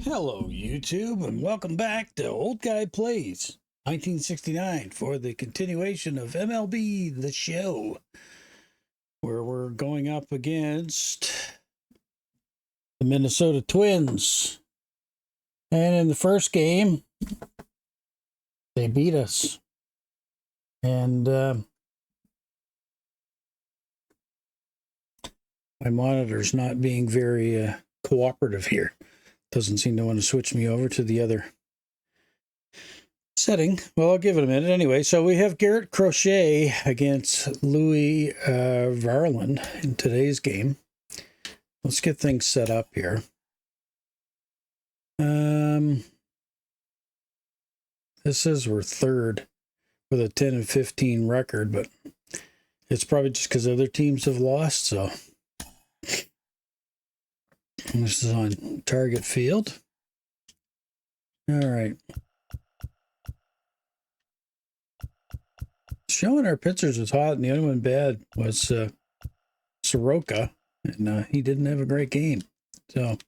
Hello, YouTube, and welcome back to Old Guy Plays 1969 for the continuation of MLB The Show, where we're going up against the Minnesota Twins. And in the first game, they beat us. And my monitor's not being very cooperative here. Doesn't seem to want to switch me over to the other setting. Well, I'll give it a minute anyway. So we have Garrett Crochet against Louis Varland in today's game. Let's get things set up here. This says we're third with a 10-15 record, but it's probably just because other teams have lost, so... This is on target field. All right. Showing our pitchers was hot, and the other one bad was Soroka, and he didn't have a great game. So,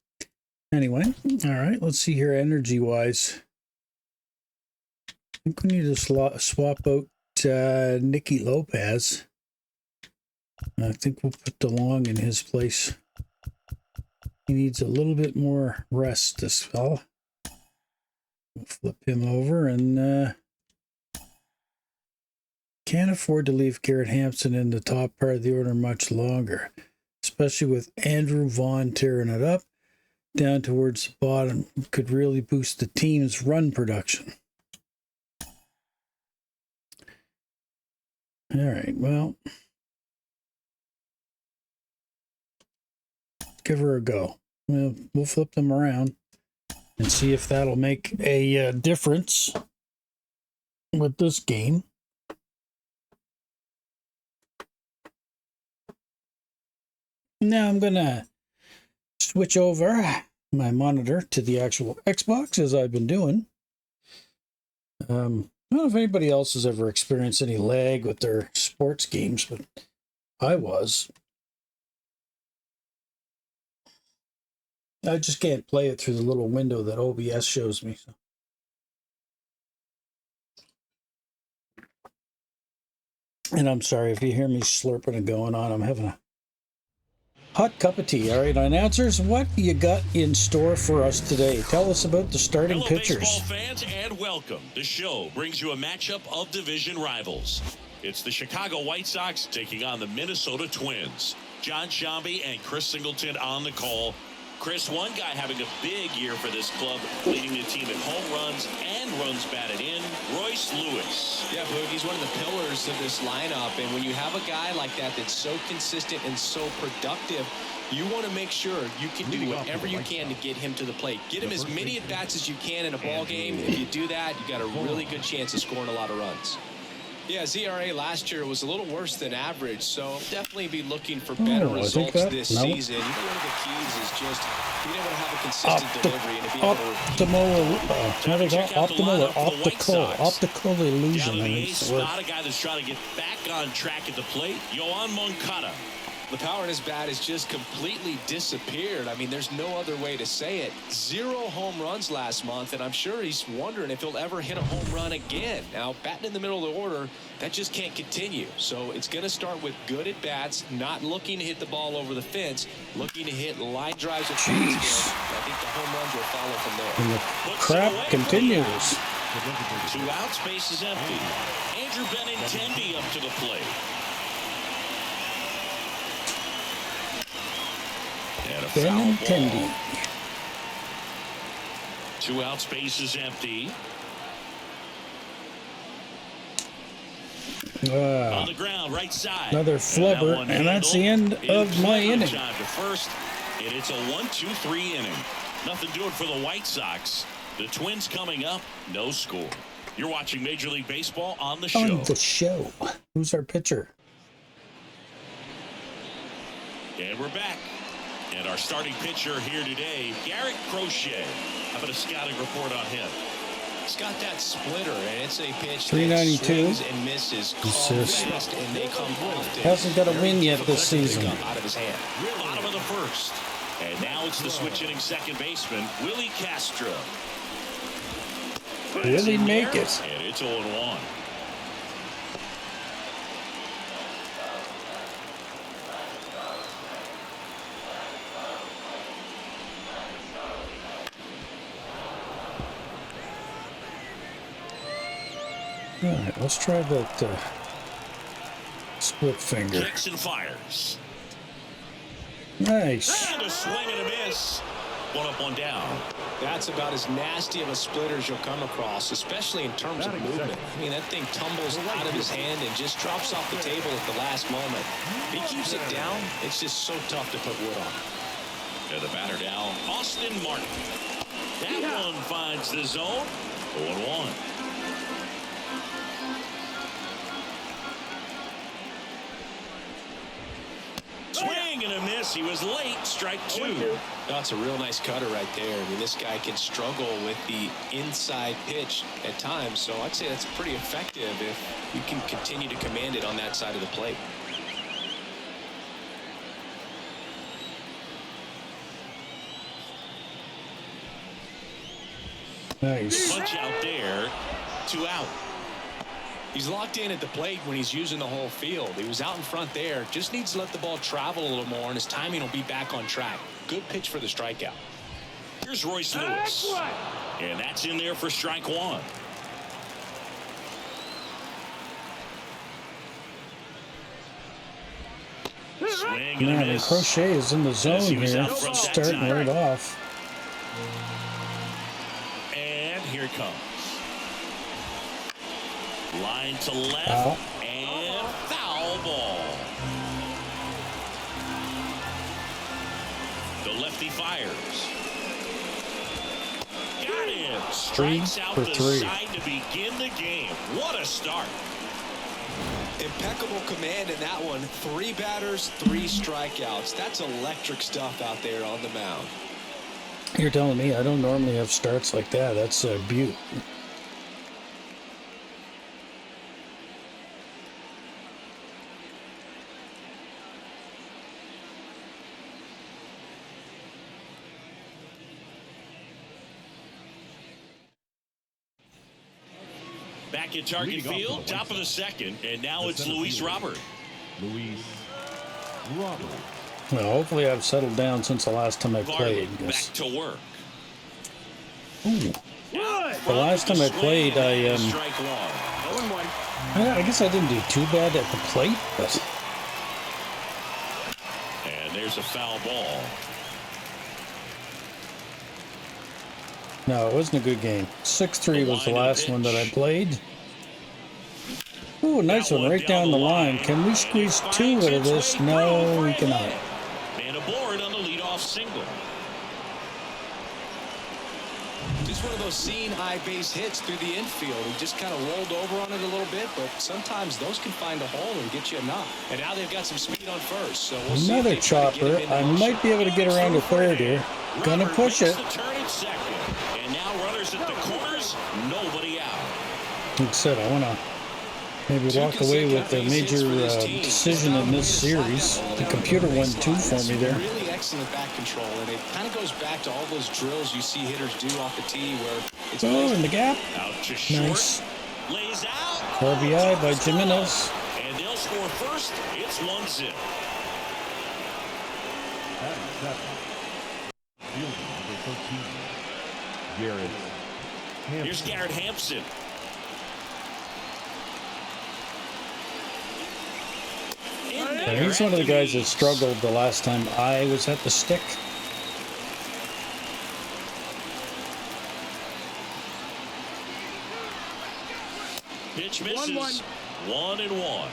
anyway, all right, let's see here energy-wise. I think we need to swap out Nicky Lopez. I think we'll put DeLong in his place. He needs a little bit more rest, this fella. We'll flip him over and can't afford to leave Garrett Hampson in the top part of the order much longer, especially with Andrew Vaughn tearing it up down towards the bottom. Could really boost the team's run production. All right, well, give her a go. We'll flip them around and see if that'll make a difference with this game. Now I'm going to switch over my monitor to the actual Xbox, as I've been doing. I don't know if anybody else has ever experienced any lag with their sports games, but I was. I just can't play it through the little window that OBS shows me. So. And I'm sorry if you hear me slurping and going on. I'm having a hot cup of tea. All right, announcers, what do you got in store for us today? Tell us about the starting pitchers. Baseball fans, and welcome. The show brings you a matchup of division rivals. It's the Chicago White Sox taking on the Minnesota Twins. John Shambi and Chris Singleton on the call. Chris, one guy having a big year for this club, leading the team in home runs and runs batted in, Royce Lewis. Yeah, Boog, he's one of the pillars of this lineup, and when you have a guy like that that's so consistent and so productive, you want to make sure you can do whatever you can to get him to the plate. Get him as many at-bats as you can in a ball game. If you do that, you got a really good chance of scoring a lot of runs. Yeah, ZRA last year was a little worse than average, so definitely be looking for better results this season. You know, one of the keys is just being able to have a consistent delivery and to be optical illusion. Ace, not a guy that's trying to get back on track at the plate. Yohan Moncada. The power in his bat has just completely disappeared. I mean, there's no other way to say it. 0 home runs last month, and I'm sure he's wondering if he'll ever hit a home run again. Now, batting in the middle of the order, that just can't continue. So it's going to start with good at-bats, not looking to hit the ball over the fence, looking to hit line drives. I think the home runs will follow from there. And the crap continues. 2 outs, base is empty. Andrew Benintendi up to the plate. And a foul ball. 2 outs, base is empty. On the ground, right side. Another flubber, and that's the end of my inning. Time to first, and it's a 1-2-3 inning. Nothing doing for the White Sox. The Twins coming up, no score. You're watching Major League Baseball on the show. On the show. Who's our pitcher? And we're back. And our starting pitcher here today, Garrett Crochet. How about a scouting report on him? It's got that splitter, and it's a pitch 392 that swings and misses. Fast, and they come hasn't got a win yet this season. Out of his hand. Bottom of the first. And now it's the switch hitting second baseman, Willie Castro. Will he make it? And it's 0-1. All right, let's try that split finger. Kicks and fires. Nice. And a swing and a miss. One up, one down. That's about as nasty of a splitter as you'll come across, especially in terms of movement. I mean, that thing tumbles out of his hand and just drops off the table at the last moment. If he keeps it down, it's just so tough to put wood on. And the batter now, Austin Martin. That one finds the zone. 0-1. Swing and a miss. He was late. Strike two. That's a real nice cutter right there. I mean, this guy can struggle with the inside pitch at times, so I'd say that's pretty effective if you can continue to command it on that side of the plate. Nice. Punch out there. 2 out. He's locked in at the plate when he's using the whole field. He was out in front there. Just needs to let the ball travel a little more, and his timing will be back on track. Good pitch for the strikeout. Here's Royce Lewis. And that's in there for strike one. Swing and a Man, miss. Crochet is in the zone He was here, out front that starting time. right off. And here it comes. Line to left. Foul. And foul ball. The lefty fires. Got it. Strikes out for the three. side to begin the game. What a start. Impeccable command in that one. 3 batters, 3 strikeouts. That's electric stuff out there on the mound. You're telling me I don't normally have starts like that. That's a beaut. Back at Target Leading off Field, for the top of the White Sox. second, and now The it's center Luis fielder. Robert. Luis Robert. Well, hopefully I've settled down since the last time I played. Varley back to work. Ooh. Out The last front time I with the played, swing, I and strike one. 0-1. I guess I didn't do too bad at the plate, but And there's a foul ball. no, it wasn't a good game. 6-3 was the last one that I played. Ooh, nice one right down the line. Can we squeeze 2 out of this? No, we cannot. And aboard on the leadoff single. Just one of those seeing high base hits through the infield. He just kind of rolled over on it a little bit, but sometimes those can find a hole and get you a knock. And now they've got some speed on first, so we'll see if Another they try to get chopper. him in I motion. might be able to get around to third here. Gonna Robert push makes it. the turn at second. And now runners at the corners, nobody out. Like I said, I want to maybe walk away with a major decision in this series. The computer won 2 for me there. Really excellent back control, and it kind of goes back to all those drills you see hitters do off the tee where it's Oh, in the gap. Out to short. Nice. Lays out. RBI by Jimenez. And they'll score first. It's 1-0. Batting seven. Fielder number 13. Garrett Hampson. Here's Garrett Hampson. Yeah, he's one of the guys that struggled the last time I was at the stick. Pitch misses. 1-1.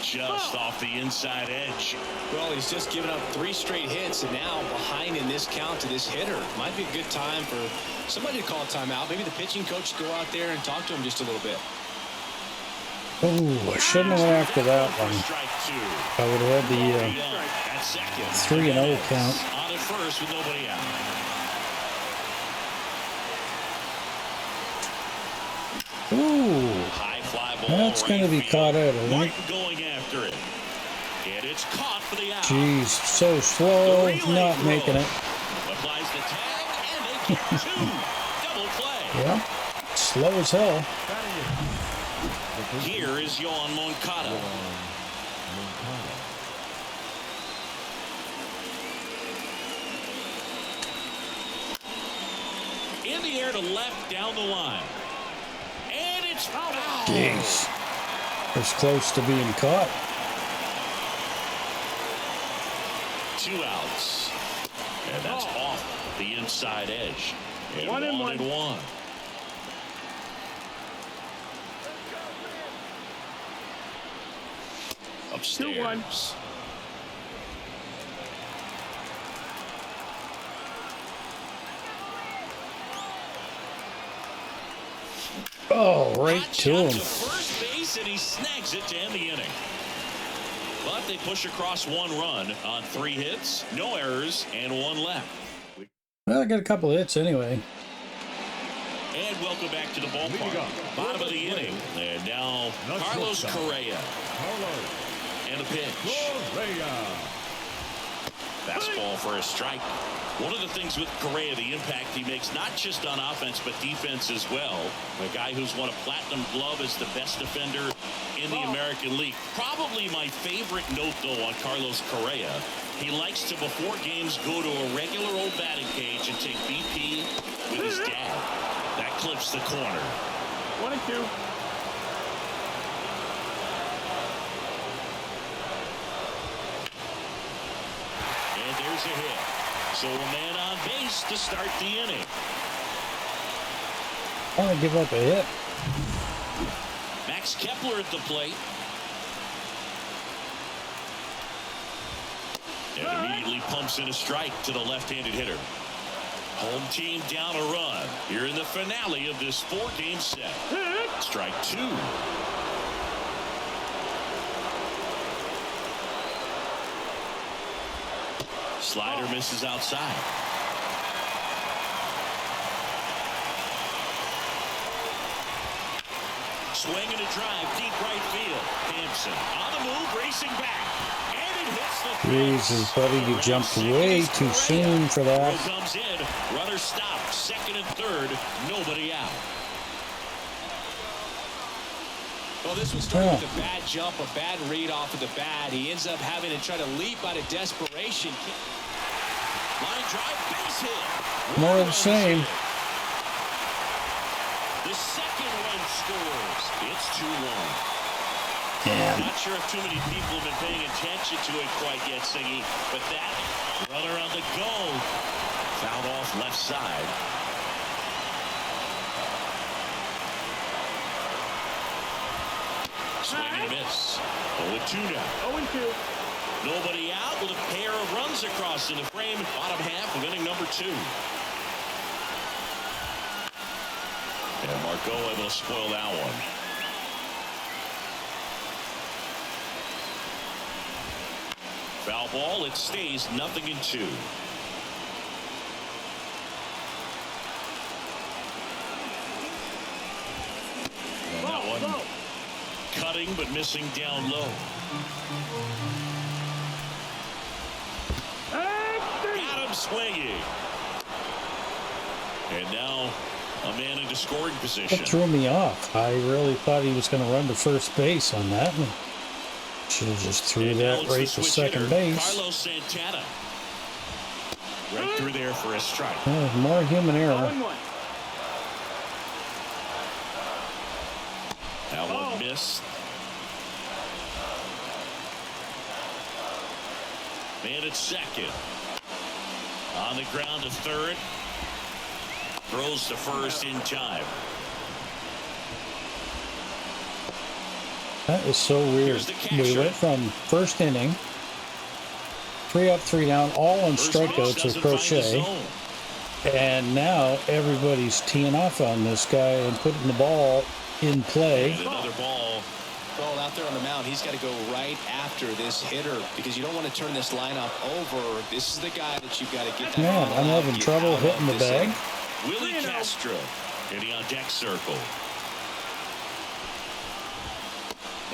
Just off the inside edge. Well, he's just given up 3 straight hits, and now behind in this count to this hitter. Might be a good time for somebody to call a timeout. Maybe the pitching coach go out there and talk to him just a little bit. Oh, I shouldn't have went after that one. Strike 2. I would have had the At second. 3-0 count. On at first with nobody out. Ooh, High fly ball. That's going to be caught out, I think. Martin going after it. And it's caught for the out. Jeez, so slow, not making it. Applies the tag, and they get two. Double play. Yeah, slow as hell. Here is Yohan Moncada. In the air to left down the line. And it's foul. Jeez. It's close to being caught. 2 outs. And that's off the inside edge. And 1-1. Upstairs. 2-1. Oh, right Hot to shot him. to first base, and he snags it to end the inning. But they push across 1 run on 3 hits, no errors, and 1 left. Well, I got a couple hits anyway. And welcome back to the ballpark. Bottom of the inning. And now Carlos Correa. And a pitch. Fastball for a strike. One of the things with Correa, the impact he makes, not just on offense, but defense as well. The guy who's won a platinum glove as the best defender in the American League. Probably my favorite note, though, on Carlos Correa. He likes to, before games, go to a regular old batting cage and take BP with his dad. That clips the corner. 1-2. And there's a hit. So a man on base to start the inning. I want to give up a hit. Max Kepler at the plate. And immediately pumps in a strike to the left-handed hitter. Home team down a run here in the finale of this 4-game set. Strike 2. Slider misses outside. Swing and a drive, deep right field. Hampson on the move, racing back. And it hits the fence. Jesus, buddy, you jumped way too soon for that. Throw comes in, runner stopped, second and third, nobody out. Well, this was started with a bad jump, a bad read off of the bat. He ends up having to try to leap out of desperation. Line drive, base hit. More of the same. The second run scores. It's 2-1. Yeah. Not sure if too many people have been paying attention to it quite yet, Siggy, but that runner on the go. Fouled off left side. Swing and a miss. 0-2 now. 0-2. Nobody out with a pair of runs across in the frame. Bottom half of inning number 2. And Marco able to spoil that one. Foul ball. It stays 0-2. And that one cutting but missing down low. Got him swinging. And now a man into scoring position. That threw me off. I really thought he was going to run to first base on that one. Should have just threw And that now it's right the to switch second hitter, base. Carlos Santana. Right through there for a strike. More human error. 0-1. That one missed. Man at second. On the ground to third. Throws to first in time. That is so weird. Here's the catcher. We went from first inning, 3 up, 3 down, all on First pitch strikeouts with doesn't find the Crochet. zone. And now everybody's teeing off on this guy and putting the ball in play. And another ball. Well, out there on the mound, he's got to go right after this hitter because you don't want to turn this lineup over. This is the guy that you've got to get that Man, ball I'm out, having get trouble out of hitting the this bag. inning. Willie Castro hitting on deck circle.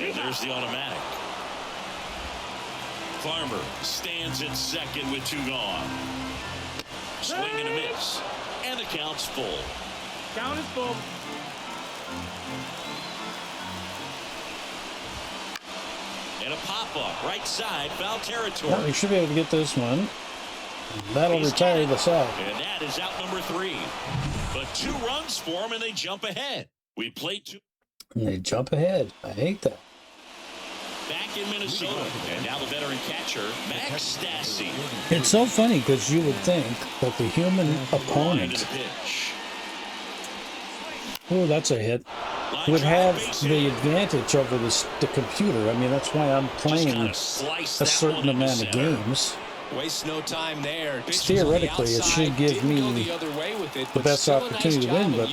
And there's the automatic. Farmer stands at second with 2 gone. Swing and a miss. And the count's full. Count is full. And a pop-up, right side, foul territory. Well, we should be able to get this one. That'll retire the side. And that is out number 3. But 2 runs for him, and they jump ahead. We played 2. And they jump ahead. I hate that. Back in Minnesota, and now the veteran catcher, Max Stassi. It's so funny because you would think that the human opponent, oh, that's a hit, would have the advantage over the computer. I mean, that's why I'm playing a certain amount of games. Waste no time there. Theoretically, it should give me the best opportunity to win, but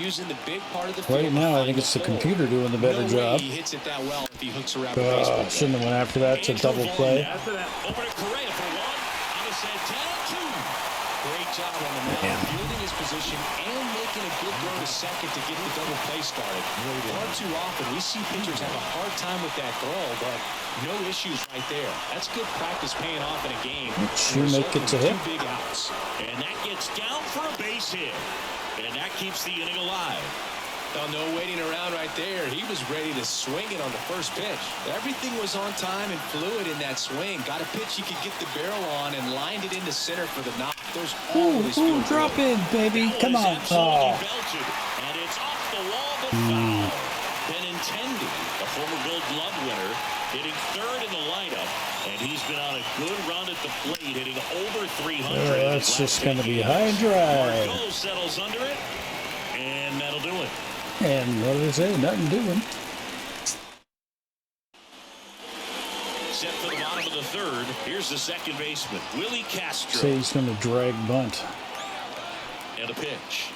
right now I think it's the computer doing the better job. Shouldn't have went after that. It's a double play. Great job on the man, fielding his position and making a good throw to second to get the double play started. Far too often we see pitchers have a hard time with that throw, but no issues right there. That's good practice paying off in a game. Shoemaker gets a hit. 2 big outs. And that gets down for a base hit. And that keeps the inning alive. Oh, no waiting around right there. He was ready to swing it on the first pitch. Everything was on time and fluid in that swing. Got a pitch he could get the barrel on and lined it into center for the knock. There's always Ooh, drop in, baby. Come on. Oh. And it's off the wall, but foul. Benintendi, a former Gold Glove winner, hitting 3rd in the lineup, and he's been on a good run at the plate, hitting over 300. That's just going to be high and dry. Margot settles under it, and that'll do it. And what do they say? Nothing doing. Set for the bottom of the 3rd. Here's the second baseman, Willie Castro. Say he's going to drag bunt. And a pitch.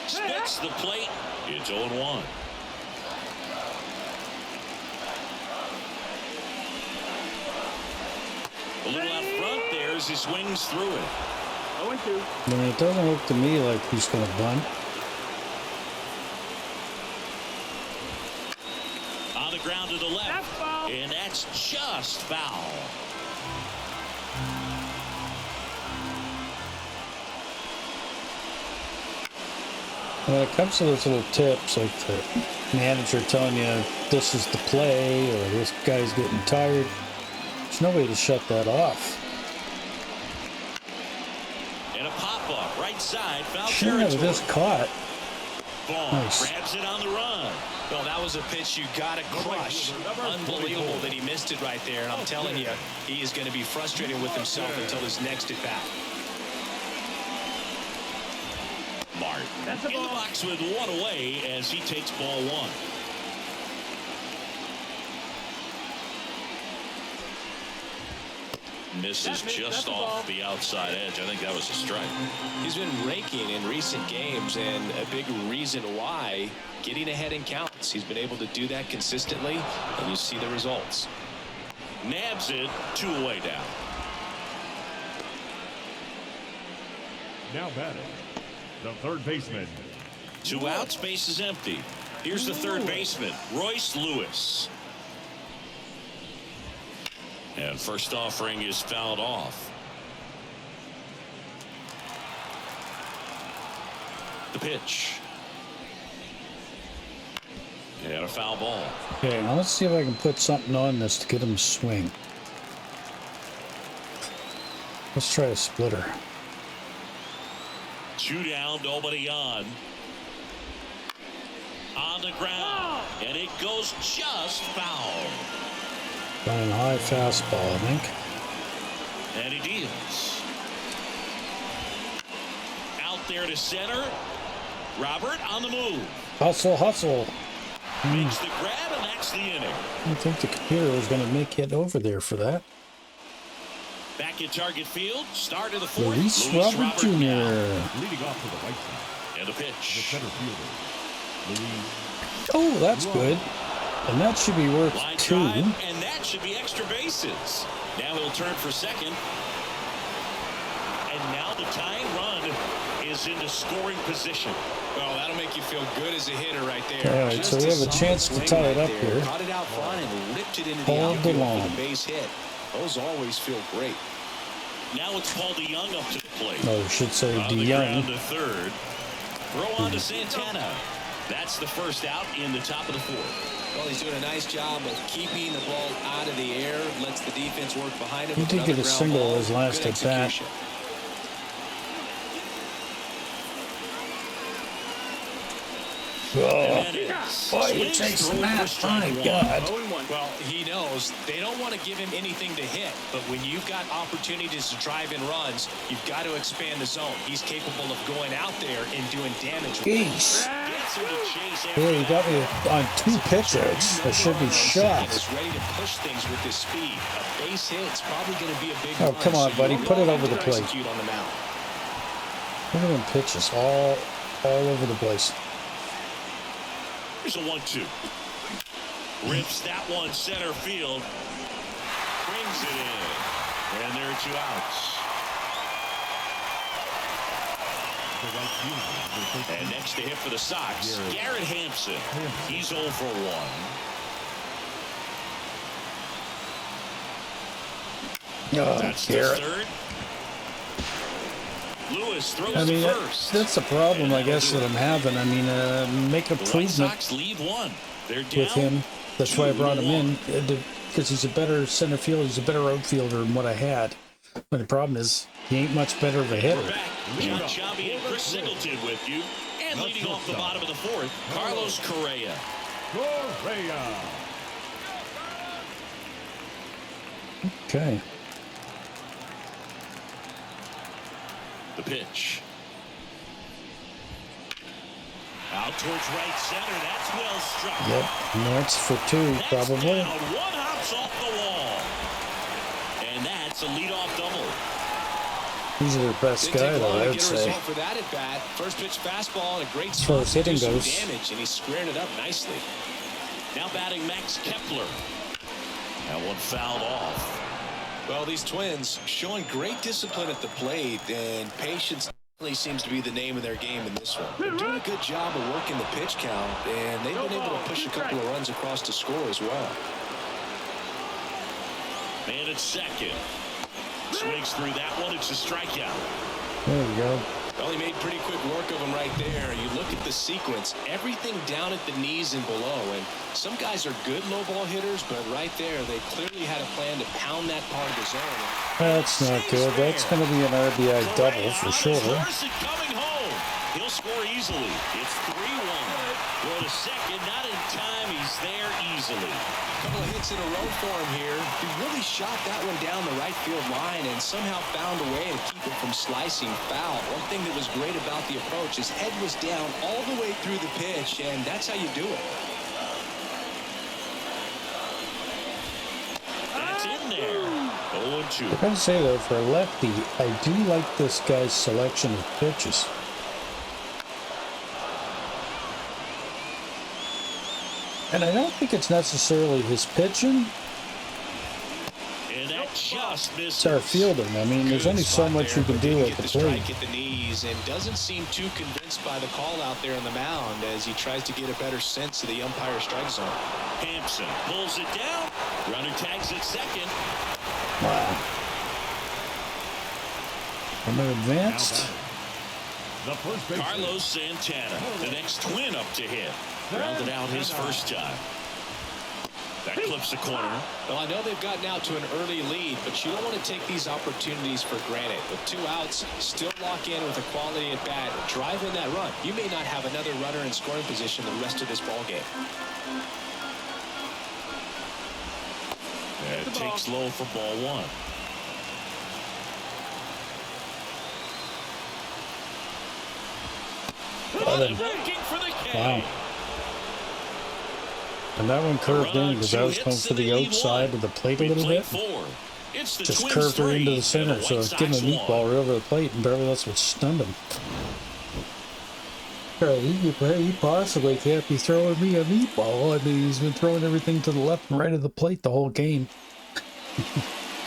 Splits the plate. It's 0-1. A little out front there as he swings through it. 0-2. I mean, it doesn't look to me like he's going to bunt. On the ground to the left. That's foul. And that's just foul. When it comes to those little tips, like the manager telling you this is the play or this guy's getting tired, there's no way to shut that off. And a pop-up, right side, foul Shouldn't have territory. just caught. Ball Nice. grabs it on the run. Well, that was a pitch you got to crush. Unbelievable that he missed it right there. And I'm telling you, he is going to be frustrated with himself until his next at bat. Martin That's a in the ball. box with 1 away as he takes ball 1. Misses just off the outside edge. I think that was a strike. He's been raking in recent games, and a big reason why, getting ahead in counts. He's been able to do that consistently, and you see the results. Nabs it 2 away down. Now batting, the 3rd baseman. 2 outs, base is empty. Here's the 3rd baseman, Royce Lewis. And first offering is fouled off. The pitch. And a foul ball. Okay, now let's see if I can put something on this to get him to swing. Let's try a splitter. 2 down, nobody on. On the ground. And it goes just foul. Running high fastball, I think. And he deals. Out there to center. Robert on the move. Hustle, hustle. Makes the grab, and that's the inning. I don't think the computer was going to make it over there for that. Back at target field. Start of the 4th. Luis Robert Jr. Leading off to the right side, And a the pitch. center fielder, Luis. Oh, that's good. And that should be worth Line 2. drive, and that should be extra bases. Now he'll turn for second. And now the tying run is into scoring position. Well, that'll make you feel good as a hitter right there. All right, so we have a chance to tie it up here. Caught it out front and ripped it into the Paul outfield DeLong. for the base hit. Those always feel great. Now it's Paul DeYoung up to the plate. Oh, we should say On the ground DeYoung. to third. Throw on to Santana. That's the first out in the top of the fourth. Well, he's doing a nice job of keeping the ball out of the air. Lets the defense work behind him. He with did get another a ground single ball. his last Good at bat. execution. Oh, Jimenez boy, he swings takes through that. for strike My one. God. 0-1. Well, he knows they don't want to give him anything to hit, but when you've got opportunities to drive in runs, you've got to expand the zone. He's capable of going out there and doing damage. Jeez. Gets him to chase after Yeah, you got me on 2 pitches. I should be shot. He's ready to push things with his speed. A base hit's probably going to be a big Oh, run, come on, so buddy. you Put it don't over have the to plate. execute on the mound. Look at them pitches all over the place. Here's a 1-2. Rips that one center field. Brings it in. And there are 2 outs. And next to hit for the Sox, Garrett Hampson. He's 0 for 1. Oh, That's the Garrett. third. Lewis throws I mean, to first. that's the problem, And I guess, that'll that do I'm it. having. I mean, make The White improvement Sox lead 1. They're down with him. That's why I brought him 2-1. in, because he's a better center fielder. He's a better outfielder than what I had. But the problem is, he ain't much better of a We're hitter. back. John Sciambi and Chris Singleton with you. And leading off the bottom of the fourth, Carlos Correa. Correa. Okay. The pitch. Out towards right center. That's well struck. Yep. And that's for 2, That's probably. down. One hops off the wall. And that's a leadoff double. He's their best Didn't guy, take though, long I to would get a say. result for that at bat. First pitch fastball and a great As far spot as to hitting do some goes. damage, and he's squaring it up nicely. Now batting Max Kepler. That one fouled off. Well, these Twins showing great discipline at the plate, and patience definitely seems to be the name of their game in this one. They're doing a good job of working the pitch count, and they've been able to push a couple of runs across to score as well. Man at second. Swings through that one. It's a strikeout. There you go. Well, he made pretty quick work of him right there. You look at the sequence, everything down at the knees and below. And some guys are good low ball hitters, but right there, they clearly had a plan to pound that part of the zone. That's not good. That's going to be an RBI double for sure. Larson coming home. He'll score easily. It's 3-1. Throw to second. Not in time. He's there easily. A couple of hits in a row for him here. He really shot that one down the right field line and somehow found a way to keep it from slicing foul. One thing that was great about the approach, his head was down all the way through the pitch, and that's how you do it. That's in there. 0-2. I gotta say, though, for a lefty, I do like this guy's selection of pitches. And I don't think it's necessarily his pitching. And that just It's our misses. fielding. I mean, there's only so much you can do at the plate. Strike at the knees and doesn't seem too convinced by the call out there on the mound as he tries to get a better sense of the umpire strike zone. Hampson pulls it down. Runner tags at second. Wow. Runner advanced. The first baseman. Carlos Santana, the next Twin up to hit. Rounded out his first time. That clips the corner. Well, I know they've gotten out to an early lead, but you don't want to take these opportunities for granted. With 2 outs, still lock in with a quality at bat. Drive in that run. You may not have another runner in scoring position the rest of this ball game. And it takes low for ball 1. Looking for the K. Wow. And that one curved in because I was going for the outside of the plate a little bit. It's the Just Twins curved her into 3 the center, and the so White it's giving a Sox meatball 1. right over the plate, and barely that's what's stunned him. He possibly can't be throwing me a meatball. I mean, he's been throwing everything to the left and right of the plate the whole game.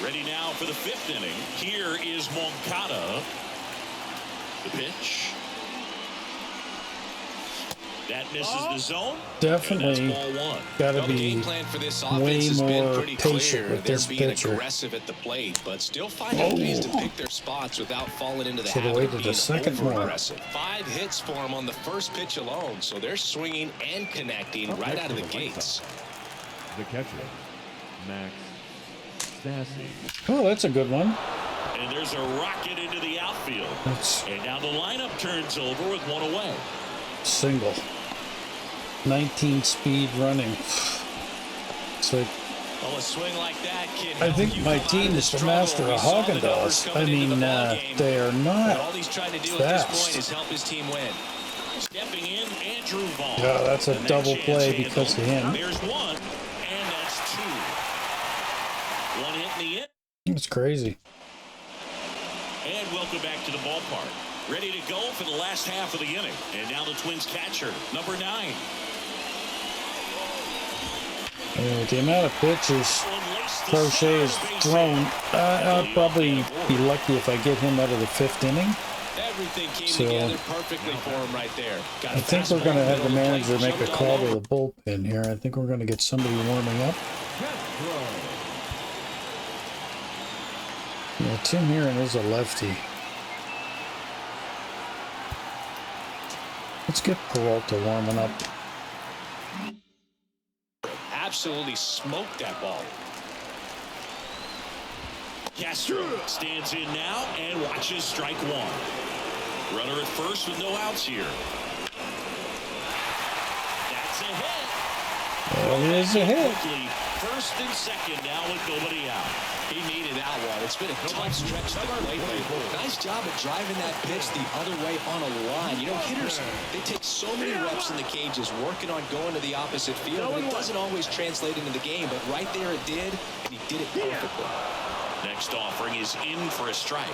Ready now for the 5th inning. Here is Moncada. The pitch. That misses the zone. Definitely got to be game plan for this offense way has been more pretty patient clear. with this They're being pitcher. aggressive at the plate, but still finding ways to pick their spots without falling into the Should've habit of waited a being second more. over-aggressive. 5 hits for him on the first pitch alone, so they're swinging and connecting right out of the gates. The catcher, Max Stassi. Oh, that's a good one. And there's a rocket into the outfield. That's And now the lineup turns over with 1 away. single. 19 speed running. So Well, a swing like that can I help think you my come out team of the is the struggle. master We of saw the numbers Haagen-Dazs. I coming into mean, the ballgame. they are But all not he's trying to do at this fast. point is help his team win. Stepping in, Andrew Vaughn. Yeah, that's a And that double chance play handled. because of him. There's 1, and that's 2. 1 hit in the inning. It's crazy. And welcome back to the ballpark. Ready to go for the last half of the inning. And now the Twins catcher, number 9. And with the amount of pitches Crochet has thrown, I'll probably be lucky if I get him out of the 5th inning. Everything came So, together perfectly for him right there. Got a I think we're fastball going to in have the middle of manager plate, make a jumped call all to over. the bullpen here. I think we're going to get somebody warming up. Yeah, Tim Heron is a lefty. Let's get Peralta warming up. Absolutely smoked that ball. Castro stands in now and watches strike 1. Runner at first with no outs here. That's a hit. That is a hit. Quickly, first and second now with nobody out. He needed that one. It's been a tough stretch to the plate lately. Nice job at driving that pitch the other way on a line. You know, hitters, they take so many reps in the cages working on going to the opposite field, but it doesn't always translate into the game. But right there it did, and he did it perfectly. Next offering is in for a strike.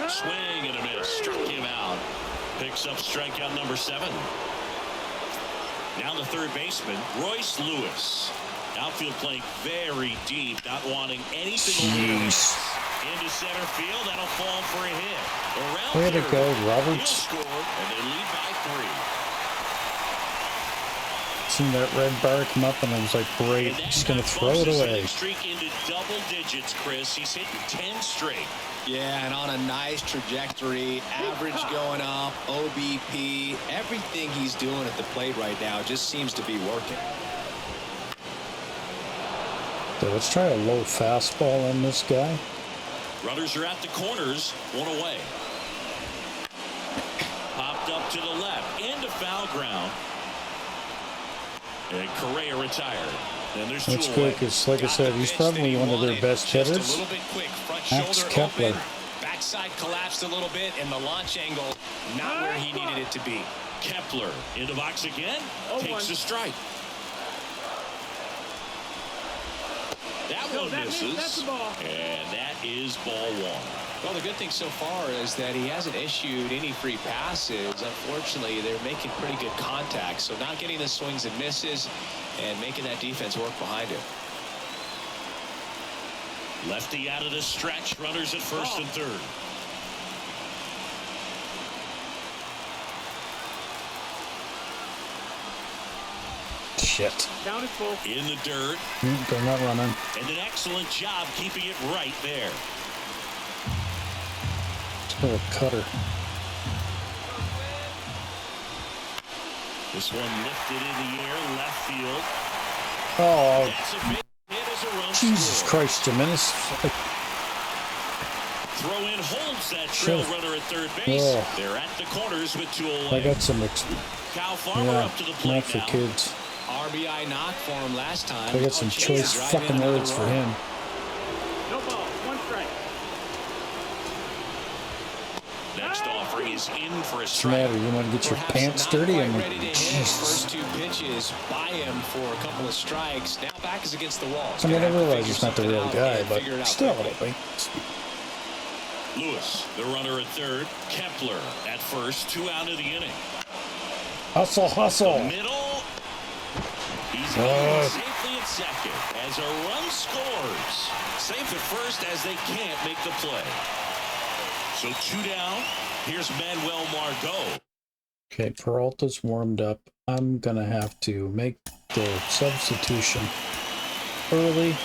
Swing and a miss. Struck him out. Picks up strikeout number 7. Now the third baseman, Royce Lewis. Outfield playing very deep, not wanting anything over into center field. That'll fall for a hit. Around Way to third. go, He'll Roberts. score, and they lead by 3. Seen that red bar come up, and I was like, great, And that he's going to guy throw bumps it his away. hitting streak into double digits, Chris. He's hitting 10 straight. Yeah, and on a nice trajectory, average going up, OBP, everything he's doing at the plate right now just seems to be working. So let's try a low fastball on this guy. Runners are at the corners, 1 away. Popped up to the left, into foul ground. And Correa retired. And there's 2 That's away. good, because like I said, he's probably one of their best Just hitters. a little bit quick, front Max shoulder Kepler. open, backside collapsed a little bit, and the launch angle not where he needed it to be. Kepler in the box again, takes a strike. That one That's misses, the ball. and that is ball 1. Well, the good thing so far is that he hasn't issued any free passes. Unfortunately, they're making pretty good contact, so not getting the swings and misses and making that defense work behind him. Lefty out of the stretch, runners at first and third. Shit. Count is full. In the dirt, They're not running. and an excellent job keeping it right there. Let's go with Cutter. This one lifted in the air, left field. Oh, That's a big hit as a run Jesus scored. Christ, Jimenez. Throw in holds that trail Sure. runner at third base. Oh. They're at the corners with 2 I away. got some, Kyle Farmer yeah, up to the not plate for now. kids. RBI knock for him last time. I got some Now a chance choice to drive fucking in another words for run. him. No ball. 1 strike. Next offering is in for a What's the strike. matter? You want to get your Perhaps pants not dirty? quite I mean, ready to hit. Jesus. First 2 pitches by him for a couple of strikes. Now back is against the wall. I mean, I Gonna have to realize figure he's not the something real out guy, and but figure it out still, quickly. like, Lewis, the runner at third. Kepler at first. 2 out of the inning. hustle, hustle. Middle. He's in safely at second as a run scores. Safe at first as they can't make the play. So 2 down. Here's Manuel Margot. Okay, Peralta's warmed up. I'm going to have to make the substitution early.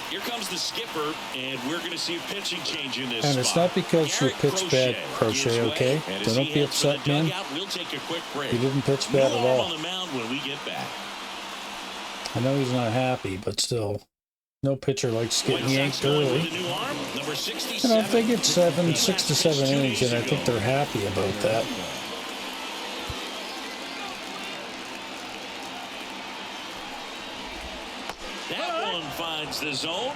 Here comes the skipper, and we're going to see a pitching change in this And spot. it's not because you pitch bad, Crochet, okay? So don't be upset, man. We'll take a quick break. You didn't pitch bad at all. On the mound when we get back. I know he's not happy, but still, no pitcher likes getting yanked early. You know, if they get 6 to 7 innings, then I think they're happy about that. That one finds the zone.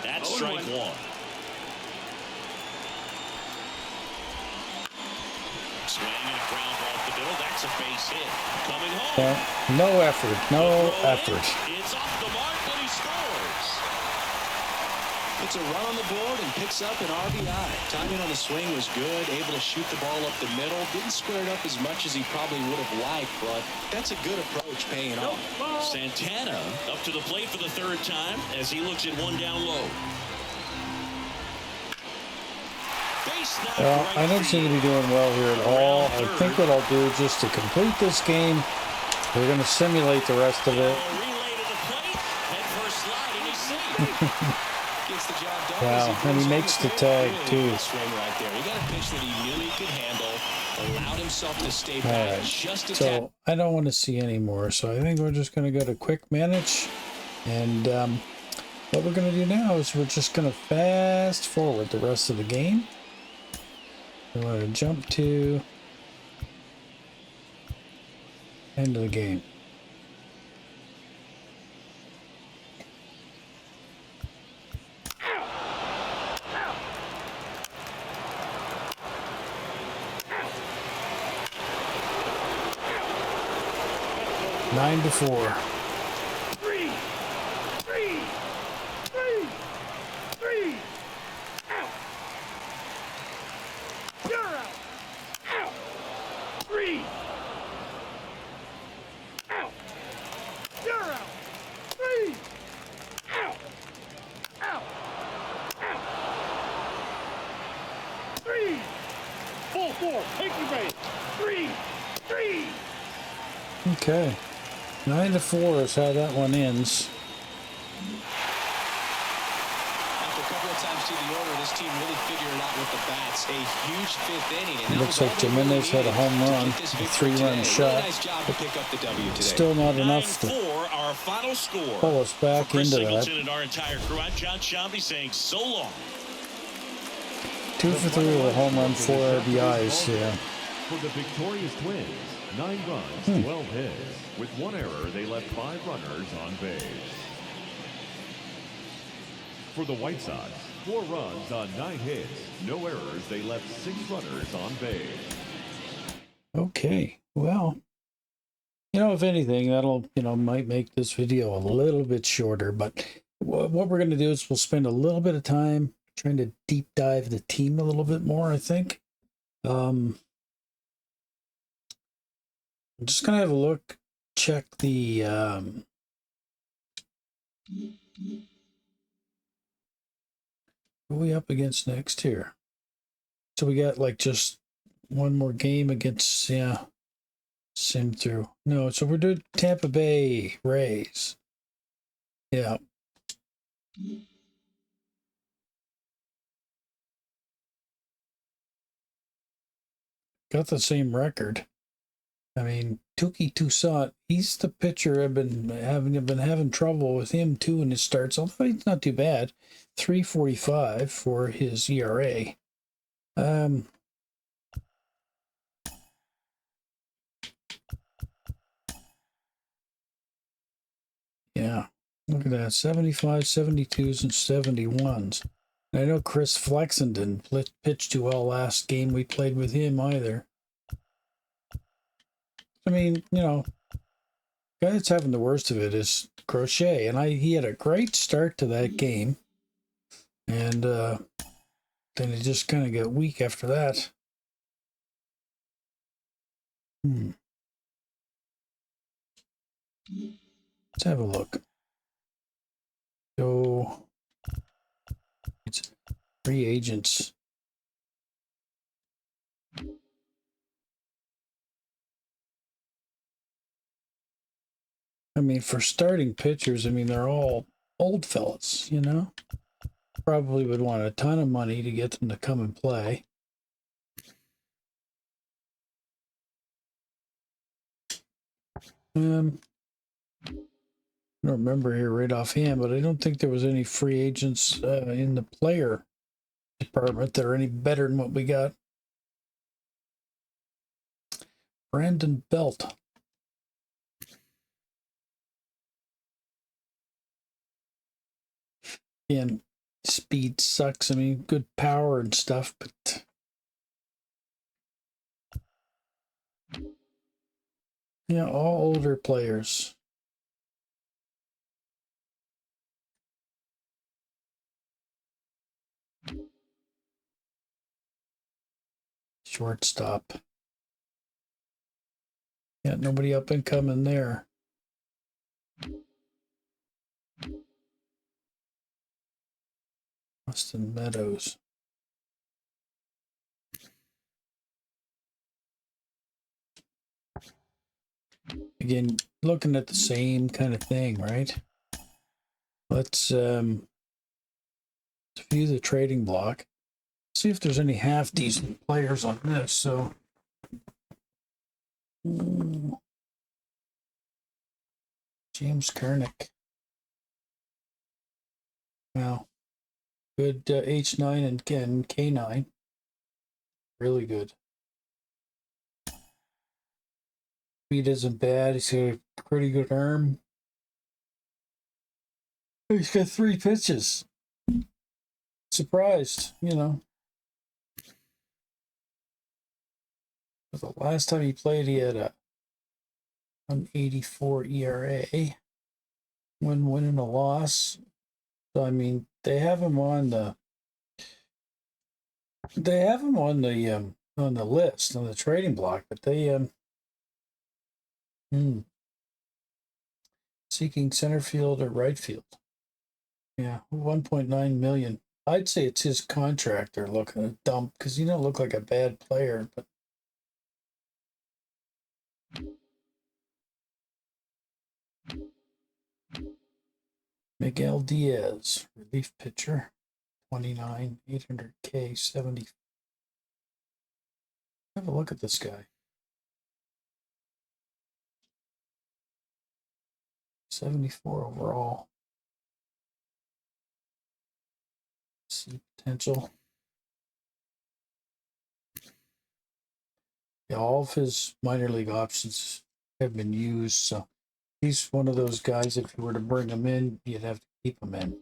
That's strike one. Swinging a ground ball to the middle. That's a base hit. Coming home. Yeah, no effort. No effort. It's off the mark, and he scores. Puts a run on the board and picks up an RBI. Timing on the swing was good. Able to shoot the ball up the middle. Didn't square it up as much as he probably would have liked, but that's a good approach paying off. Santana up to the plate for the third time as he looks at one down low. Well, I don't seem to be doing well here at all. I think what I'll do just to complete this game, we're going to simulate the rest of it. Gets the job done. Wow, and he makes the tag too. Swing right there. He got a pitch that he knew he could handle. Allowed himself to stay back. All right, Just so I don't want to see any more. So I think we're just going to go to quick manage. And what we're going to do now is we're just going to fast forward the rest of the game. We're going to jump to end of the game. Nine to 4. Three. Out. You're out. Out. 3. Out. You're out. 3. Out. Out. 3. Full 4. Take your base. 3. Okay. 9 to 4 is how that one ends. After a couple of times through the order, this team really figured it out with the bats. A huge fifth inning. And It looks like Jimenez had a home run, a 3-run shot. Nice job to pick up the W today. Still not enough to 9-4, our final score. pull us back For Chris into Singleton that. and our entire crew, I'm John Shambi saying so long. 2 for 3 with a home run, 4 RBIs. Yeah. For the victorious Twins, 9 runs, 12 hits. With 1 error, they left 5 runners on base. For the White Sox, 4 runs on 9 hits. No errors, they left 6 runners on base. Okay. Well, you know, if anything, that'll, might make this video a little bit shorter. But what we're going to do is we'll spend a little bit of time trying to deep dive the team a little bit more, I think. I'm just going to have a look, check the who are we up against next here? So we got like just one more game against, sim through. No, so we're doing Tampa Bay Rays. Yeah. Got the same record. I mean, Touki Toussaint, he's the pitcher I've been having trouble with him too in his starts, although he's not too bad. 3.45 for his ERA. Yeah, look at that. 75, 72s, and 71s. And I know Chris Flexen didn't pitch too well last game we played with him either. I mean, guy that's having the worst of it is Crochet, and he had a great start to that game, and then he just kind of got weak after that. Let's have a look. So it's free agents. I mean, for starting pitchers, I mean, they're all old fellas, you know? Probably would want a ton of money to get them to come and play. I don't remember here right offhand, but I don't think there was any free agents in the player department that are any better than what we got. Brandon Belt. And speed sucks. I mean, good power and stuff, but yeah, all older players. Shortstop. Yeah, nobody up and coming there. Austin Meadows. Again, looking at the same kind of thing, right? Let's view the trading block. See if there's any half decent players on this. So James Kernick. Wow. Good H9 and K9. Really good. Speed isn't bad. He's got a pretty good arm. He's got 3 pitches. Surprised, you know. The last time he played, he had a 184 ERA. One win and a loss. So I mean, they have him on the list on the trading block, but they seeking center field or right field. Yeah, 1.9 million. I'd say it's his contract they're looking to dump because he don't look like a bad player, but Miguel Diaz, relief pitcher, 29, 800K, 70. Have a look at this guy. 74 overall. See potential. Yeah, all of his minor league options have been used, so he's one of those guys, if you were to bring him in, you'd have to keep him in.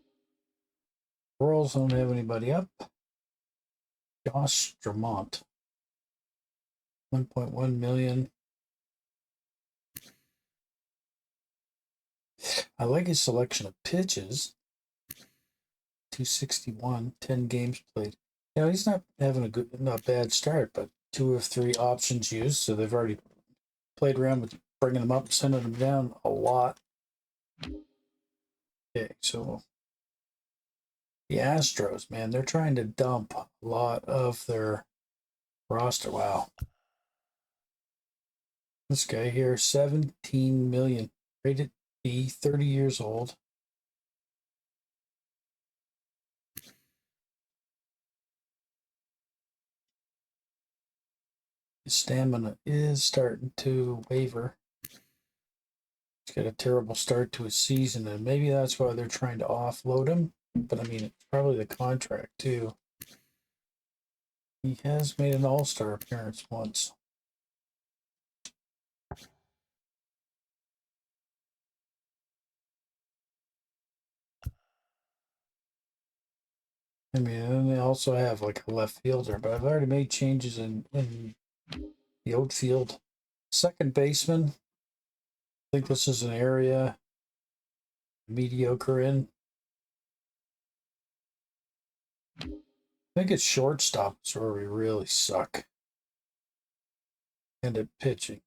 Royals don't have anybody up. Josh Drummond, 1.1 million. I like his selection of pitches. 261, 10 games played. You know, he's not having not bad start, but 2 of 3 options used, so they've already played around with bringing him up, sending him down a lot. Okay, so the Astros, man, they're trying to dump a lot of their roster. Wow. This guy here, 17 million, rated B, 30 years old. His stamina is starting to waver. He's got a terrible start to his season, and maybe that's why they're trying to offload him. But I mean, it's probably the contract too. He has made an all-star appearance once. I mean, and they also have like a left fielder, but I've already made changes in the outfield. Second baseman. I think this is an area mediocre in. I think it's shortstops where we really suck. And at pitching.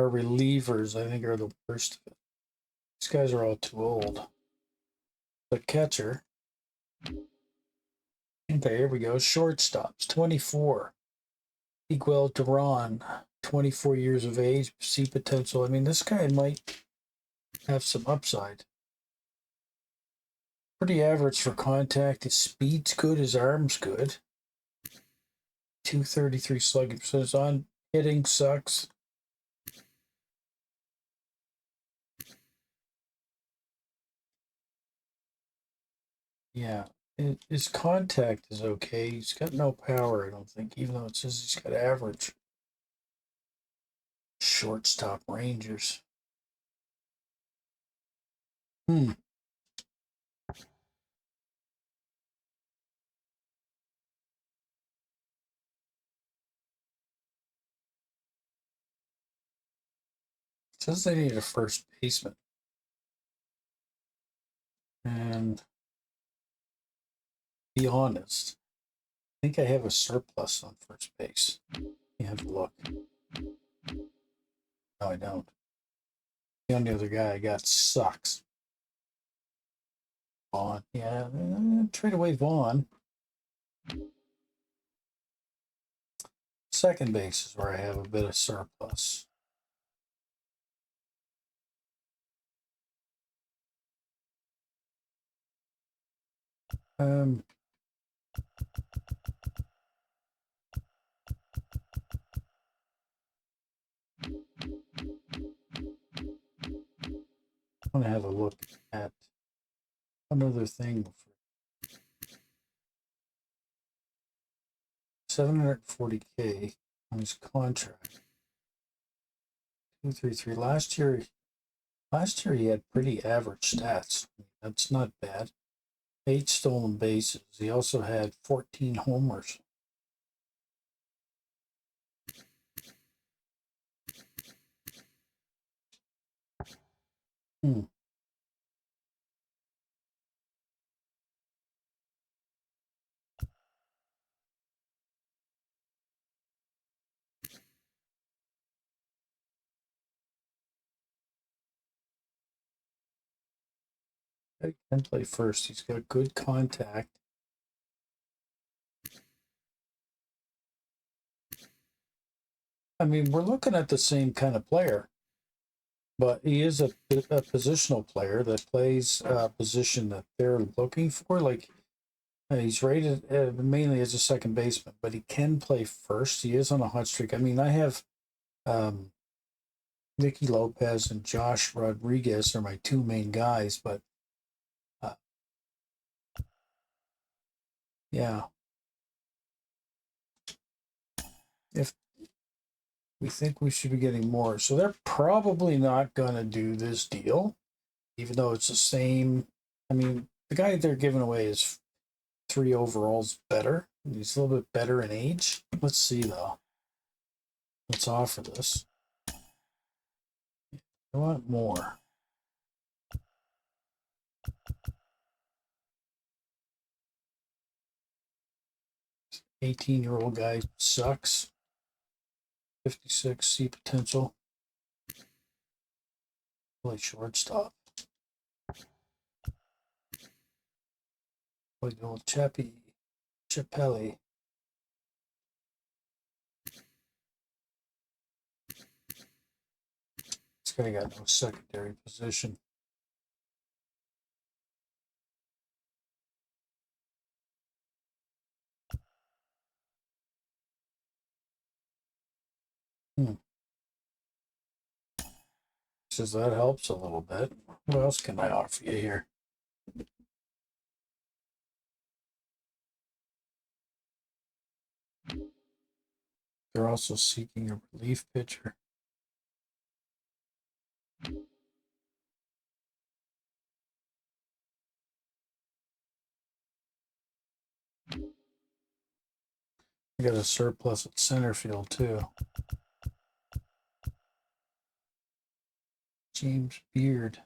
Our relievers, I think, are the worst. These guys are all too old. The catcher. Okay, here we go. Shortstops, 24. Miguel Duran, 24 years of age, see potential. I mean, this guy might have some upside. Pretty average for contact. His speed's good, his arm's good. 233 slugging percentage on. Hitting sucks. Yeah, his contact is okay. He's got no power, I don't think, even though it says he's got average. Shortstop Rangers. It says they need a first baseman. And be honest, I think I have a surplus on first base. You have to look. No, I don't. The only other guy I got sucks. Vaughn. Yeah, trade away Vaughn. Second base is where I have a bit of surplus. I'm gonna have a look at another thing. 740K on his contract. 233. Last year he had pretty average stats. That's not bad. 8 stolen bases. He also had 14 homers. He can play first. He's got good contact. I mean, we're looking at the same kind of player, but he is a positional player that plays a position that they're looking for. Like, he's rated mainly as a second baseman, but he can play first. He is on a hot streak. I mean, I have Nicky Lopez and Josh Rodriguez are my two main guys, but yeah, if we think we should be getting more, so they're probably not going to do this deal, even though it's the same. I mean, the guy they're giving away is 3 overalls better. He's a little bit better in age. Let's see though. Let's offer this. I want more. 18-year-old guy sucks. 56, see potential. Play shortstop. Play the old Chappelli. This guy got no secondary position. Says that helps a little bit. What else can I offer you here? They're also seeking a relief pitcher. I got a surplus at center field too. James Beard.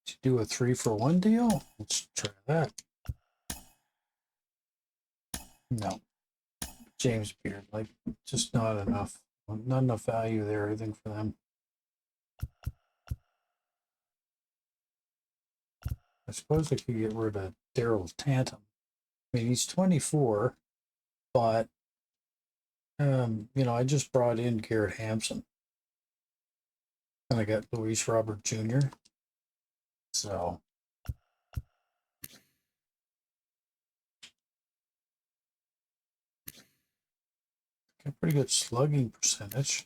To do a 3-for-1 deal? Let's try that. No. James Beard. Like, just not enough. Not enough value there, I think, for them. I suppose I could get rid of Daryl Tantum. I mean, he's 24, but, I just brought in Garrett Hampson. And I got Luis Robert Jr. So, got pretty good slugging percentage.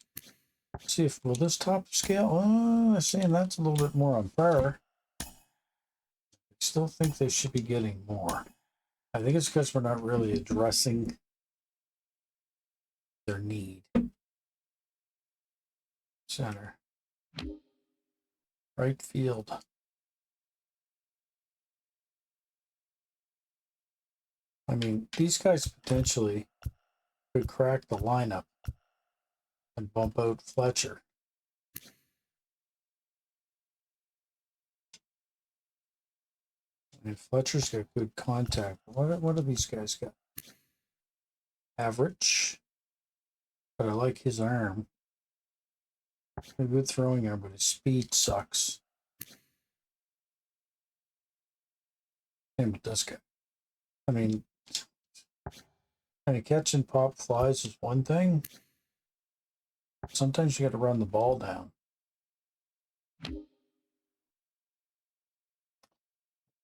Let's see if, will this top scale? I'm saying that's a little bit more on par. I still think they should be getting more. I think it's because we're not really addressing their need. Center. Right field. I mean, these guys potentially could crack the lineup and bump out Fletcher. And Fletcher's got good contact. What do these guys got? Average. But I like his arm. A good throwing arm, but his speed sucks. And it does get. I mean, kind of catch and pop flies is one thing. Sometimes you got to run the ball down.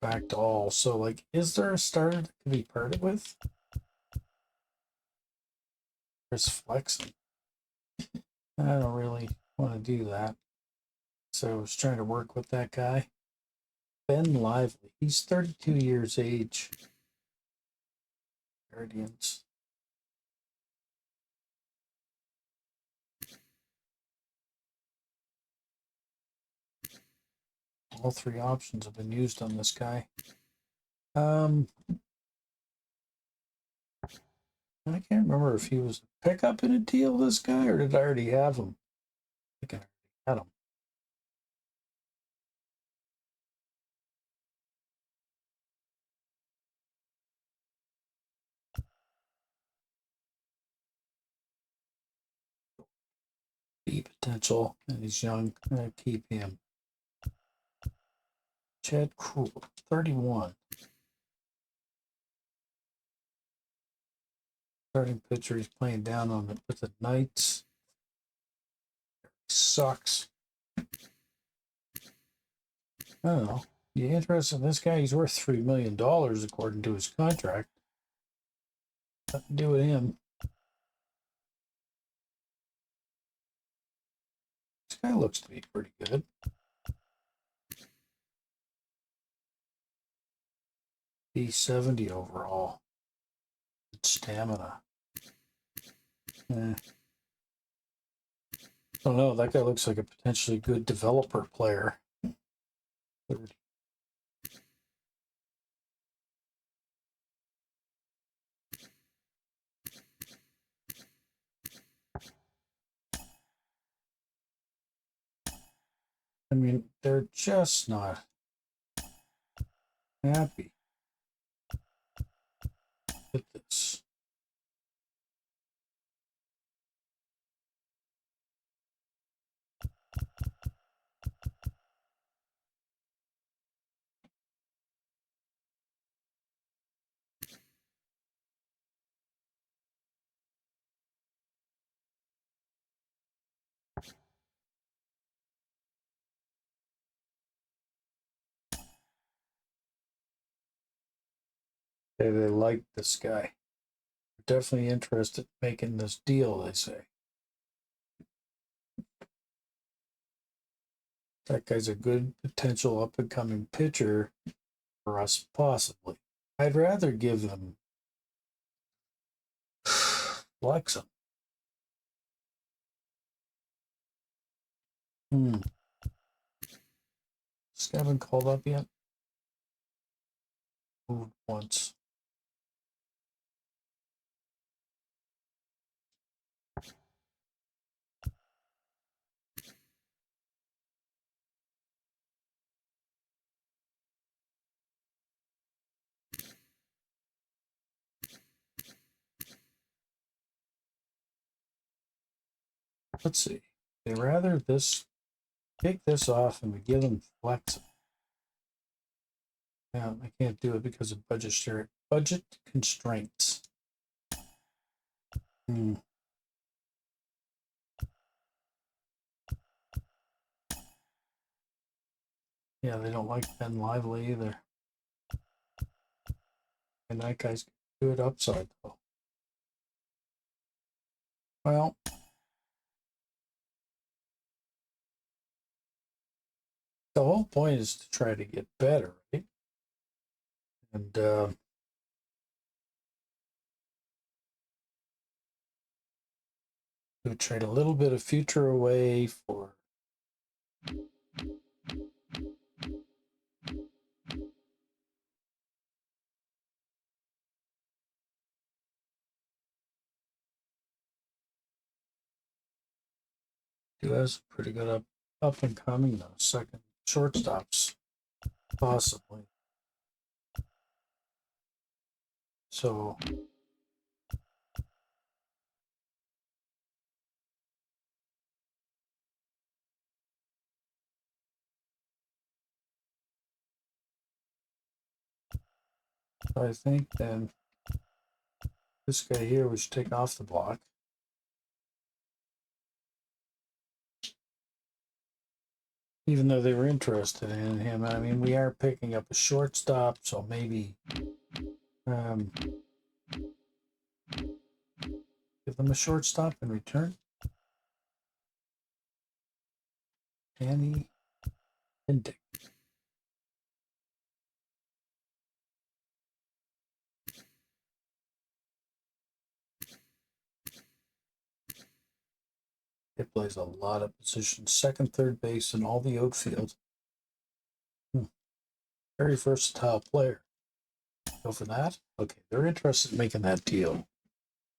Back to all. So, like, is there a starter that could be parted with? There's flexing. I don't really want to do that. So I was trying to work with that guy. Ben Lively. He's 32 years age. Guardians. All three options have been used on this guy. I can't remember if he was a pickup in a deal, this guy, or did I already have him? I think I already had him. B potential, and he's young. I'm gonna keep him. Chad Krul, 31. Starting pitcher, he's playing down on it with the Knights. Sucks. I don't know. You interested in this guy? He's worth $3 million according to his contract. Nothing to do with him. This guy looks to be pretty good. B70 overall. Good stamina. I don't know. That guy looks like a potentially good developer player. 30. I mean, they're just not happy with this. They like this guy. They're definitely interested in making this deal, they say. That guy's a good potential up and coming pitcher for us, possibly. I'd rather give them Flexum. This guy been called up yet? Moved once. let's see. They rather this take this off and we give them flex. Yeah, I can't do it because of budget constraints. Hmm. Yeah, they don't like Ben Lively either. And that guy's do it upside though. Well, the whole point is to try to get better, right? And we would trade a little bit of future away for who has pretty good up and coming though. Second shortstops, possibly. So I think then this guy here we should take off the block. Even though they were interested in him. I mean, we are picking up a shortstop, so maybe give them a shortstop in return. Danny Bendick. It plays a lot of positions, second, third base, and all the outfield. Very versatile player. Go for that. Okay, they're interested in making that deal.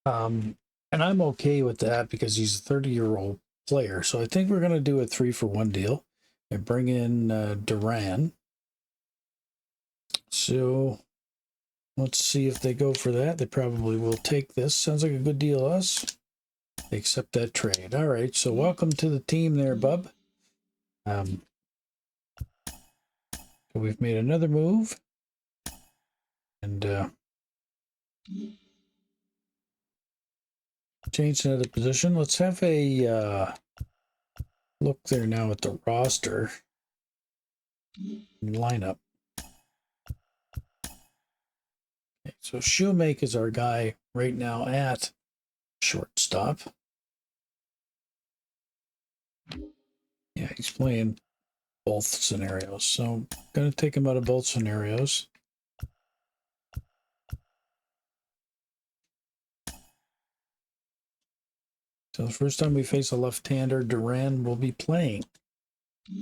And I'm okay with that because he's a 30-year-old player. So I think we're going to do a 3-for-1 deal and bring in Duran. So let's see if they go for that. They probably will take this. Sounds like a good deal to us. They accept that trade. All right. So welcome to the team there, bub. So we've made another move. And change another position. Let's have a look there now at the roster lineup. Okay, so Shoemake is our guy right now at shortstop. Yeah, he's playing both scenarios. So I'm going to take him out of both scenarios. So the first time we face a left-hander, Duran will be playing.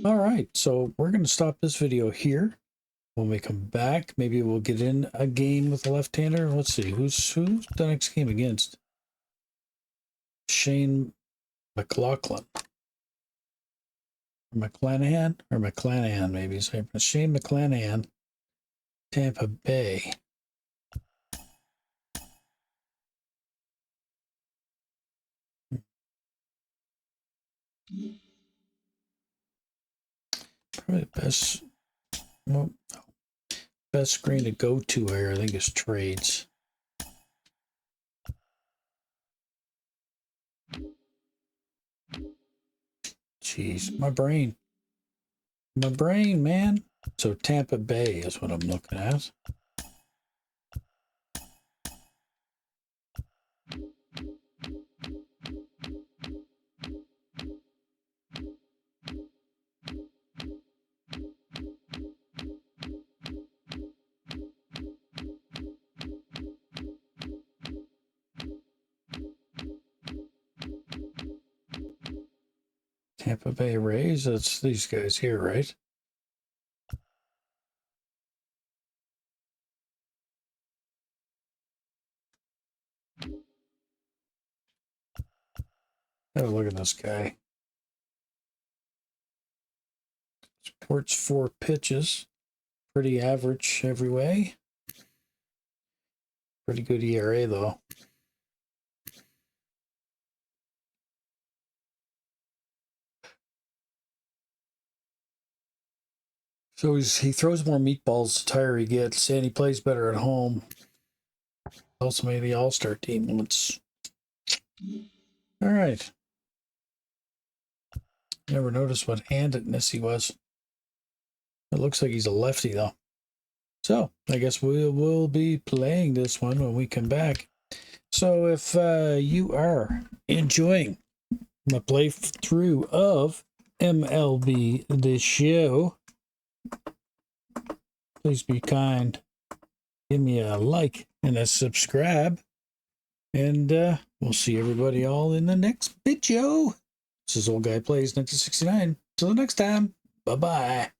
All right, so we're going to stop this video here. When we come back, maybe we'll get in a game with a left-hander. Let's see, who's the next game against? Shane McLaughlin. McClanahan, maybe. Shane McClanahan, Tampa Bay. Probably the best screen to go to here, I think, is trades. Jeez, my brain, man. So Tampa Bay is what I'm looking at. Tampa Bay Rays, that's these guys here, right? Have a look at this guy. Supports 4 pitches. Pretty average every way. Pretty good ERA, though. So he throws more meatballs the higher he gets, and he plays better at home. Also made the All-Star team once. All right. Never noticed what handedness he was. It looks like he's a lefty, though. So, I guess we'll be playing this one when we come back. So, if you are enjoying my playthrough of MLB The Show, please be kind. Give me a like and a subscribe. And we'll see everybody all in the next video. This is Old Guy Plays 1969. Till the next time. Bye-bye.